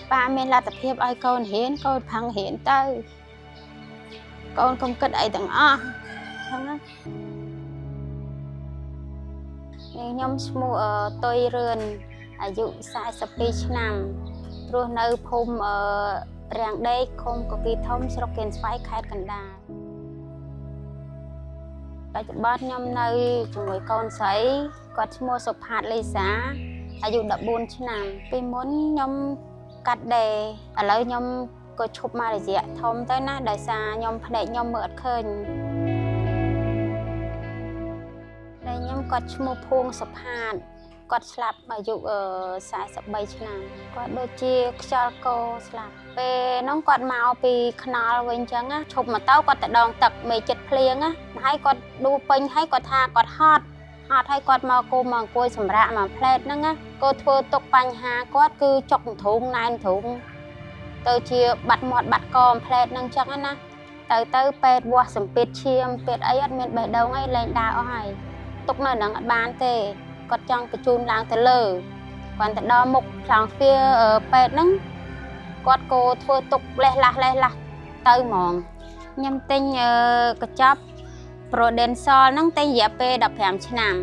ba miền là tập hiệp ai con hiến con phăng hiến tới con không cất ấy từng chẳng á nhóm mua tôi rươnอายุ42 ឆ្នាំរស់នៅភូមិរាំងដេកឃុំកគីធំស្រុកគៀនស្វាយខេត្តកណ្ដាលបច្ចុប្បន្នខ្ញុំនៅជាមួយកូនស្រីគាត់ឈ្មោះសុផាតលីសាអាយុ14 ឆ្នាំពីមុនខ្ញុំកាត់ដេរឥឡូវខ្ញុំក៏ឈប់មករយៈធំទៅណាដោយសារខ្ញុំភ្នែកខ្ញុំមើលអត់ឃើញតែខ្ញុំគាត់ឈ្មោះភួងសុផាតគាត់ស្លាប់អាយុ43 ឆ្នាំគាត់ដូចជាខ្យល់កោស្លាប់ពេលហ្នឹងគាត់មកពីខ្នល់វិញអញ្ចឹងណាឈប់មកទៅគាត់ទៅដងទឹកមេចិត្តភ្លៀងណាហើយគាត់ដួលពេញហើយគាត់ថាគាត់ហត់ហើយគាត់មកគោមកអង្គុយសម្រាកមកផ្លែតហ្នឹងណាគាត់ធ្វើទុកបញ្ហាគាត់គឺចុកធុងណែនធុងទៅជាបាត់មាត់បាត់កផ្លែតហ្នឹងអញ្ចឹងណាទៅពេទ្យវាស់សម្ពាធឈាមពេទ្យអីអត់មានបេះដូងអីលែងដើរអស់ហើយទុកនៅហ្នឹងអត់បានទេគាត់ចង់បញ្ជូនឡើងទៅលើគាត់ទៅដល់មុខខ្លោងទ្វារពេទ្យហ្នឹងគាត់ក៏ធ្វើទុកលេះឡាស់ទៅហ្មងខ្ញុំទិញកញ្ចប់ Prodensol ហ្នឹងទិញរយៈពេល15 ឆ្នាំ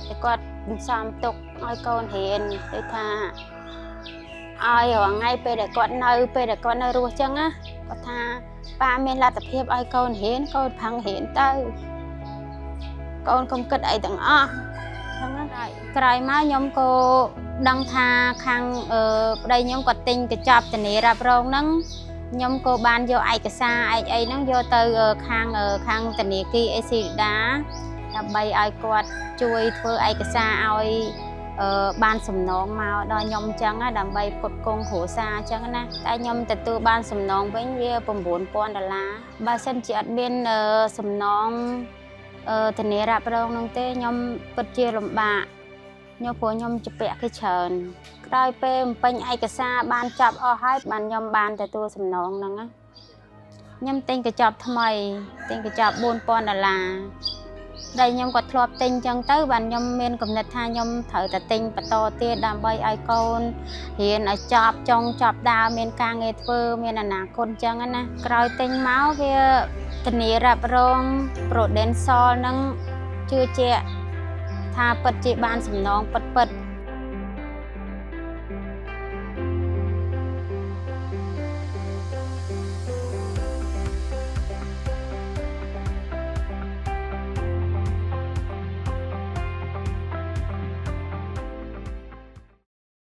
តែគាត់បន្សំទុកឲ្យកូនរៀនដូចថាឲ្យរាល់ថ្ងៃពេលដែលគាត់នៅរស់ចឹងណាគាត់ថាប៉ាមានលទ្ធភាពឲ្យកូនរៀនកូនផឹងរៀនទៅកូនកុំគិតអីទាំងអស់ចឹងណាក្រោយមកខ្ញុំក៏ដឹងថាខាងប្តីខ្ញុំគាត់ទិញកញ្ចប់ធានារ៉ាប់រងហ្នឹងខ្ញុំក៏បានយកឯកសារអីហ្នឹងយកទៅខាងធនាគារអេស៊ីដាដើម្បីឲ្យគាត់ជួយធ្វើឯកសារឲ្យបានសំណងមកដល់ខ្ញុំអញ្ចឹងដើម្បីផ្គត់ផ្គង់គ្រួសារអញ្ចឹងណាតែខ្ញុំទទួលបានសំណងវិញវា$9,000បើសិនជាអត់មានសំណងធានារ៉ាប់រងហ្នឹងទេខ្ញុំពិតជាលំបាកព្រោះខ្ញុំជាពាក់គេច្រើនក្រោយពេលបំពេញឯកសារបានចាប់អស់ហើយបានខ្ញុំបានទទួលសំណងហ្នឹងណាខ្ញុំទិញកញ្ចប់ថ្មីទិញកញ្ចប់$4,000ដែលខ្ញុំក៏ធ្លាប់ទិញចឹងទៅបានខ្ញុំមានគំនិតថាខ្ញុំត្រូវតែទិញបន្តទៀតដើម្បីឲ្យកូនរៀនឲ្យចប់ដើមមានការងារធ្វើមានអនាគតចឹងណាក្រោយទិញមកវាធានារ៉ាប់រង Prodensol ហ្នឹងជឿជាក់ថាពិតជាបានសំណងពិត